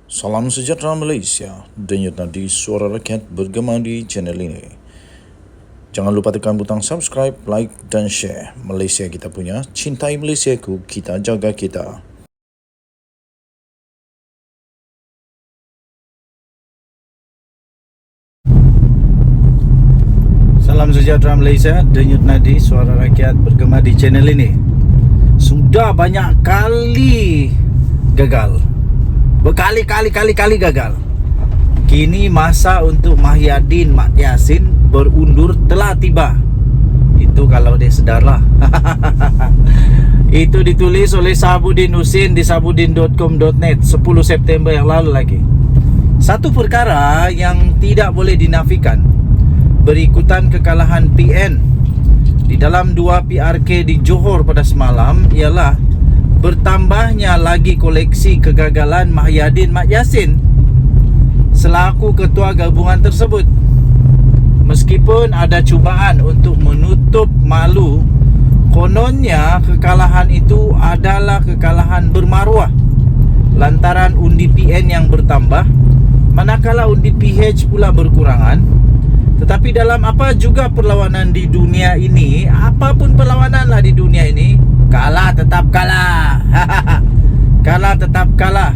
Salam sejahtera Malaysia, denyut nadi suara rakyat bergema di channel ini. Jangan lupa tekan butang subscribe, like dan share. Malaysia kita punya, cintai Malaysiaku, kita jaga kita. Salam sejahtera Malaysia, denyut nadi suara rakyat bergema di channel ini. Sudah banyak kali gagal, berkali-kali gagal. Kini masa untuk Mahyadin Mat Yassin berundur telah tiba. Itu kalau dia sedarlah. Itu ditulis oleh Sahabudin Husin di sahabudin.com.net 10 September yang lalu lagi. Satu perkara yang tidak boleh dinafikan, berikutan kekalahan PN di dalam 2 PRK di Johor pada semalam ialah bertambahnya lagi koleksi kegagalan Mahyadin Mat Yassin selaku ketua gabungan tersebut. Meskipun ada cubaan untuk menutup malu, kononnya kekalahan itu adalah kekalahan bermaruah lantaran undi PN yang bertambah, manakala undi PH pula berkurangan. Tetapi dalam apa juga perlawanan di dunia ini, apapun perlawanan di dunia ini, kalah tetap kalah. Kalah tetap kalah.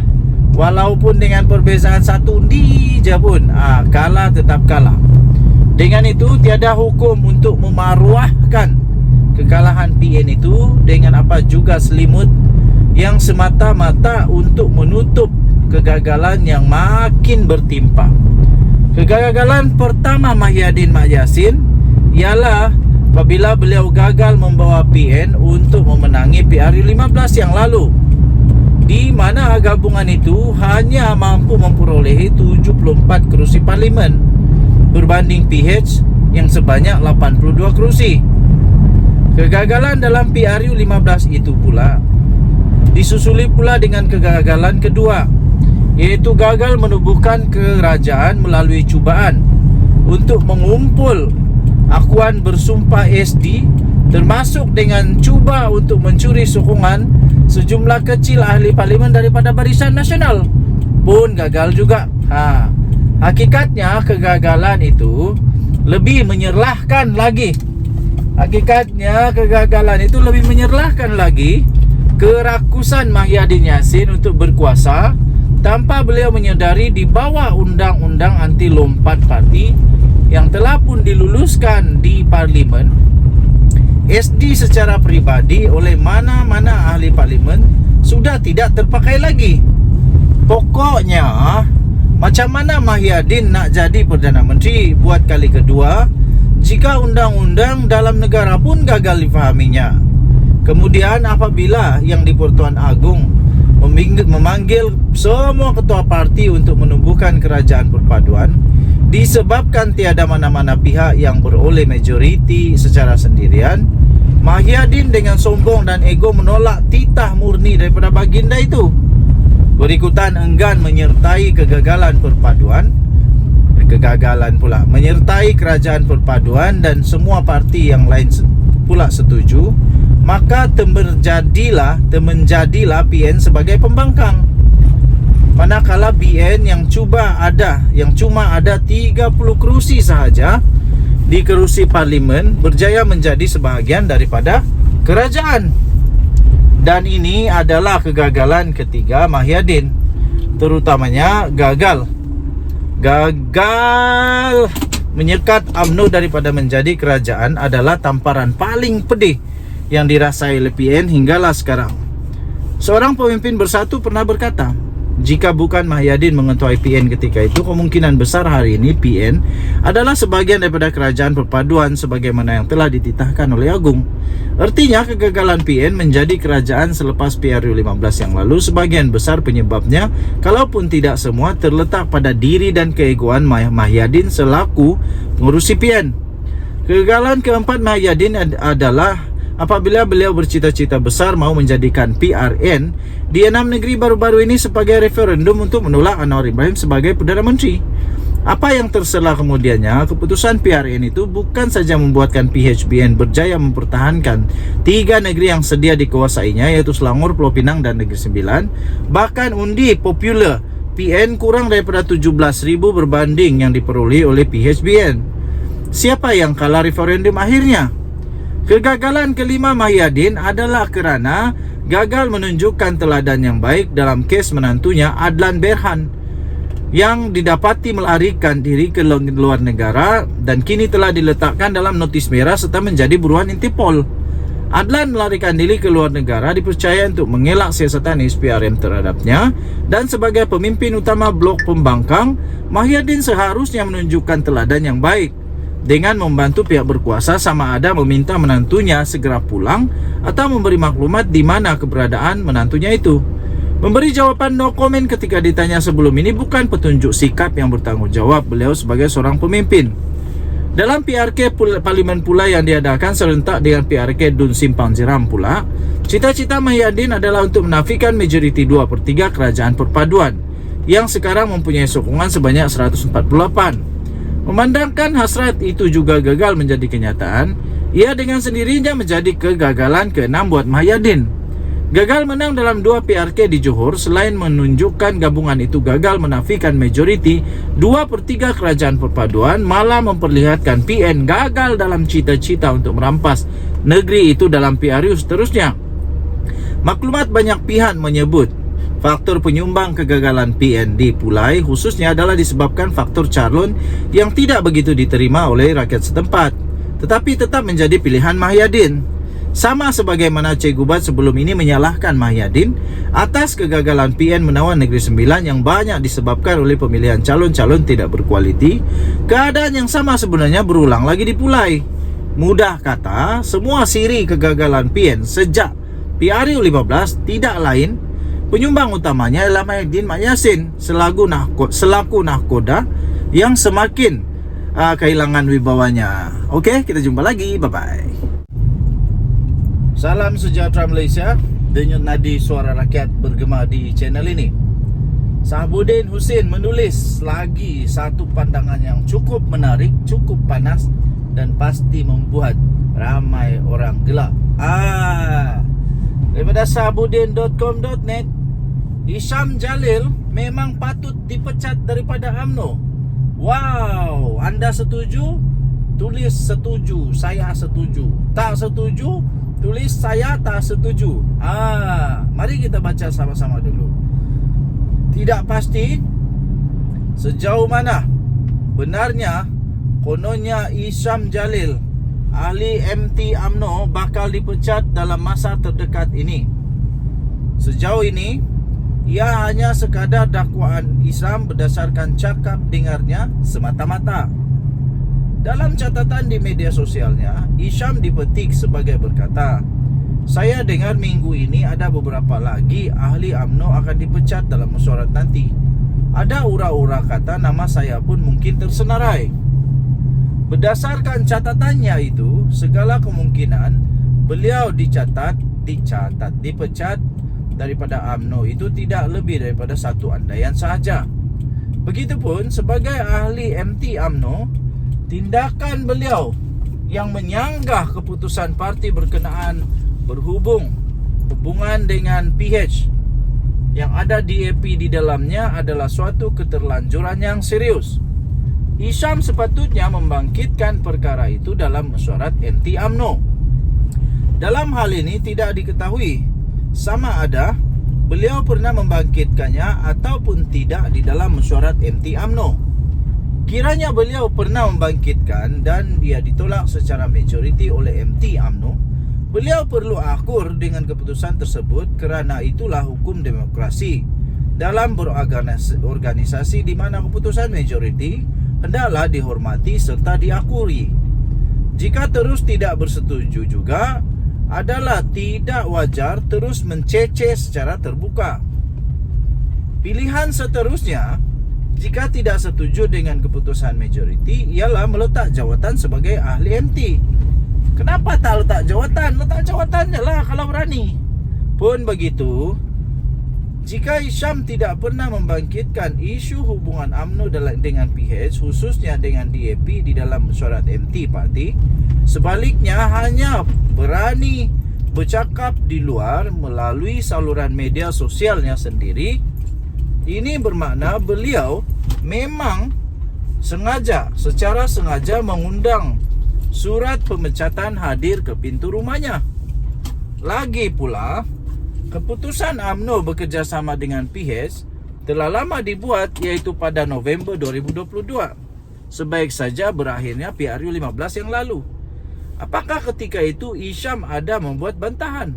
Walaupun dengan perbezaan satu undi je pun, kalah tetap kalah. Dengan itu tiada hukum untuk memaruahkan kekalahan PN itu dengan apa juga selimut yang semata-mata untuk menutup kegagalan yang makin bertimpa. Kegagalan pertama Mahyadin Mat Yassin ialah apabila beliau gagal membawa PN untuk memenangi PRU 15 yang lalu, di mana gabungan itu hanya mampu memperolehi 74 kerusi parlimen berbanding PH yang sebanyak 82 kerusi. Kegagalan dalam PRU 15 itu pula disusuli pula dengan kegagalan kedua, iaitu gagal menubuhkan kerajaan melalui cubaan untuk mengumpul akuan bersumpah SD, termasuk dengan cuba untuk mencuri sokongan sejumlah kecil ahli parlimen daripada Barisan Nasional, pun gagal juga. Hakikatnya kegagalan itu lebih menyerlahkan lagi. Kerakusan Mahyadin Yassin untuk berkuasa tanpa beliau menyedari di bawah undang-undang anti lompat parti yang telah pun diluluskan di parlimen, SD secara peribadi oleh mana-mana ahli parlimen sudah tidak terpakai lagi. Pokoknya, macam mana Mahyadin nak jadi Perdana Menteri buat kali kedua jika undang-undang dalam negara pun gagal difahaminya? Kemudian apabila yang di Pertuan Agong memanggil semua ketua parti untuk menubuhkan kerajaan perpaduan, disebabkan tiada mana-mana pihak yang beroleh majoriti secara sendirian, Mahyadin dengan sombong dan ego menolak titah murni daripada baginda itu. Berikutan enggan menyertai menyertai kerajaan perpaduan dan semua parti yang lain pula setuju, maka temenjadilah PN sebagai pembangkang. Manakala BN yang cuma ada 30 kerusi sahaja di kerusi parlimen berjaya menjadi sebahagian daripada kerajaan. Dan ini adalah kegagalan ketiga Mahyadin, terutamanya gagal menyekat UMNO daripada menjadi kerajaan adalah tamparan paling pedih yang dirasai oleh PN hinggalah sekarang. Seorang pemimpin bersatu pernah berkata, jika bukan Mahyadin mengetuai PN ketika itu, kemungkinan besar hari ini PN adalah sebagian daripada kerajaan perpaduan sebagaimana yang telah dititahkan oleh Agong. Artinya kegagalan PN menjadi kerajaan selepas PRU 15 yang lalu, sebagian besar penyebabnya, kalaupun tidak semua, terletak pada diri dan keegoan Mahyadin selaku pengurusi PN. Kegagalan keempat Mahyadin adalah apabila beliau bercita-cita besar mau menjadikan PRN di 6 negeri baru-baru ini sebagai referendum untuk menolak Anwar Ibrahim sebagai Perdana Menteri. Apa yang terselah kemudiannya, keputusan PRN itu bukan saja membuatkan PHBN berjaya mempertahankan 3 negeri yang sedia dikuasainya, yaitu Selangor, Pulau Pinang dan Negeri Sembilan. Bahkan undi popular PN kurang daripada 17,000 berbanding yang diperoleh oleh PHBN. Siapa yang kalah referendum akhirnya? Kegagalan kelima Mahyadin adalah kerana gagal menunjukkan teladan yang baik dalam kes menantunya Adlan Berhan yang didapati melarikan diri ke luar negara dan kini telah diletakkan dalam notis merah serta menjadi buruan Interpol. Adlan melarikan diri ke luar negara dipercaya untuk mengelak siasatan SPRM terhadapnya, dan sebagai pemimpin utama blok pembangkang, Mahyadin seharusnya menunjukkan teladan yang baik dengan membantu pihak berkuasa, sama ada meminta menantunya segera pulang atau memberi maklumat di mana keberadaan menantunya itu. Memberi jawapan no comment ketika ditanya sebelum ini bukan petunjuk sikap yang bertanggungjawab beliau sebagai seorang pemimpin. Dalam PRK Parlimen pula yang diadakan serentak dengan PRK Dun Simpang Jeram pula, cita-cita Mahyadin adalah untuk menafikan majoriti 2/3 kerajaan perpaduan yang sekarang mempunyai sokongan sebanyak 148. Memandangkan hasrat itu juga gagal menjadi kenyataan, ia dengan sendirinya menjadi kegagalan ke-6 buat Mahyadin. Gagal menang dalam 2 PRK di Johor selain menunjukkan gabungan itu gagal menafikan majoriti 2/3 kerajaan perpaduan, malah memperlihatkan PN gagal dalam cita-cita untuk merampas negeri itu dalam PRU seterusnya. Maklumat banyak pihak menyebut faktor penyumbang kegagalan PN di Pulai khususnya adalah disebabkan faktor calon yang tidak begitu diterima oleh rakyat setempat, tetapi tetap menjadi pilihan Mahyadin. Sama sebagaimana Cikgu Bat sebelum ini menyalahkan Mahyadin atas kegagalan PN menawan Negeri Sembilan yang banyak disebabkan oleh pemilihan calon-calon tidak berkualiti, keadaan yang sama sebenarnya berulang lagi di Pulai. Mudah kata, semua siri kegagalan PN sejak PRU 15 tidak lain, penyumbang utamanya adalah Mahyadin Mat Yassin selaku nahkoda yang semakin kehilangan wibawanya. Okey, kita jumpa lagi. Bye-bye. Salam sejahtera Malaysia. Denyut nadi suara rakyat bergema di channel ini. Sahabuddin Hussein menulis lagi satu pandangan yang cukup menarik, cukup panas dan pasti membuat ramai orang gelak. Daripada sahabuddin.com.net, Hisham Jalil memang patut dipecat daripada UMNO. Wow, anda setuju? Tulis setuju, saya setuju. Tak setuju? Tulis saya tak setuju. Mari kita baca sama-sama dulu. Tidak pasti sejauh mana benarnya kononnya Hisham Jalil, ahli MT UMNO, bakal dipecat dalam masa terdekat ini. Sejauh ini ia hanya sekadar dakwaan Islam berdasarkan cakap dengarnya semata-mata. Dalam catatan di media sosialnya, Hisham dipetik sebagai berkata, "Saya dengar minggu ini ada beberapa lagi ahli UMNO akan dipecat dalam mesyuarat nanti. Ada ura-ura kata nama saya pun mungkin tersenarai." Berdasarkan catatannya itu, segala kemungkinan beliau dipecat daripada UMNO itu tidak lebih daripada satu andaian sahaja. Begitupun sebagai ahli MT UMNO, tindakan beliau yang menyanggah keputusan parti berkenaan hubungan dengan PH yang ada DAP di dalamnya adalah suatu keterlanjuran yang serius. Hisham sepatutnya membangkitkan perkara itu dalam mesyuarat MT UMNO. Dalam hal ini tidak diketahui sama ada beliau pernah membangkitkannya ataupun tidak di dalam mesyuarat MT UMNO. Kiranya beliau pernah membangkitkan dan dia ditolak secara majoriti oleh MT UMNO, beliau perlu akur dengan keputusan tersebut kerana itulah hukum demokrasi dalam berorganisasi di mana keputusan majoriti hendaklah dihormati serta diakuri. Jika terus tidak bersetuju juga adalah tidak wajar terus menceceh secara terbuka. Pilihan seterusnya, jika tidak setuju dengan keputusan majoriti, ialah meletak jawatan sebagai ahli MT. Kenapa tak letak jawatan? Letak jawatannya lah kalau berani. Pun begitu, jika Hisham tidak pernah membangkitkan isu hubungan UMNO dengan PH, khususnya dengan DAP di dalam mesyuarat MT parti, sebaliknya hanya berani bercakap di luar melalui saluran media sosialnya sendiri, Ini bermakna beliau memang secara sengaja mengundang surat pemecatan hadir ke pintu rumahnya. Lagi pula, keputusan UMNO bekerjasama dengan PH telah lama dibuat, iaitu pada November 2022. Sebaik saja berakhirnya PRU 15 yang lalu. Apakah ketika itu Hisham ada membuat bantahan?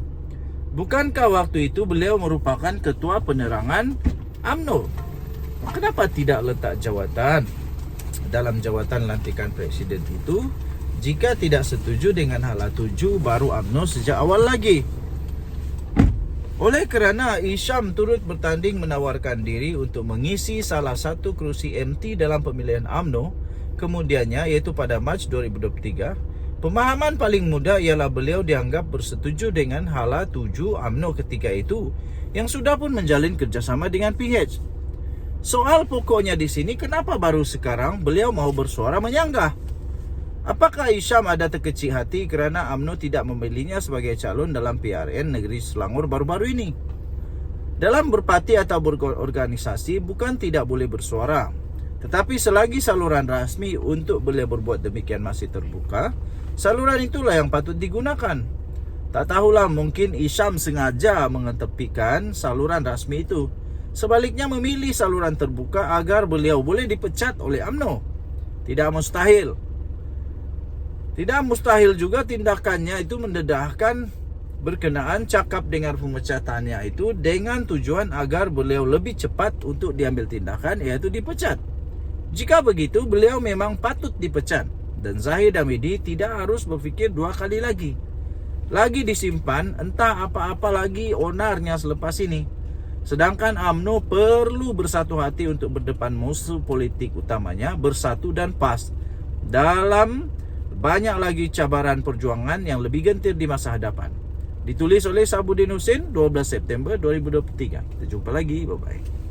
Bukankah waktu itu beliau merupakan ketua penerangan UMNO? Kenapa tidak letak jawatan dalam jawatan lantikan presiden itu jika tidak setuju dengan hala tuju baru UMNO sejak awal lagi? Oleh kerana Hisham turut bertanding menawarkan diri untuk mengisi salah satu kerusi MT dalam pemilihan UMNO kemudiannya, iaitu pada Mac 2023, pemahaman paling mudah ialah beliau dianggap bersetuju dengan hala tuju UMNO ketika itu yang sudah pun menjalin kerjasama dengan PH. Soal pokoknya di sini, kenapa baru sekarang beliau mau bersuara menyanggah? Apakah Hisham ada terkecil hati kerana UMNO tidak memilihnya sebagai calon dalam PRN negeri Selangor baru-baru ini? Dalam berparti atau berorganisasi bukan tidak boleh bersuara, tetapi selagi saluran rasmi untuk beliau berbuat demikian masih terbuka, saluran itulah yang patut digunakan. Tak tahulah, mungkin Hisham sengaja mengetepikan saluran rasmi itu, sebaliknya memilih saluran terbuka agar beliau boleh dipecat oleh UMNO. Tidak mustahil. Tidak mustahil juga tindakannya itu mendedahkan berkenaan cakap dengan pemecatannya itu dengan tujuan agar beliau lebih cepat untuk diambil tindakan, iaitu dipecat. Jika begitu, beliau memang patut dipecat dan Zahid Hamidi tidak harus berfikir dua kali lagi. Lagi disimpan entah apa-apa lagi onarnya selepas ini. Sedangkan UMNO perlu bersatu hati untuk berdepan musuh politik utamanya, bersatu dan pas dalam banyak lagi cabaran perjuangan yang lebih gentir di masa hadapan. Ditulis oleh Sabuddin Husin, 12 September 2023. Kita jumpa lagi, bye-bye.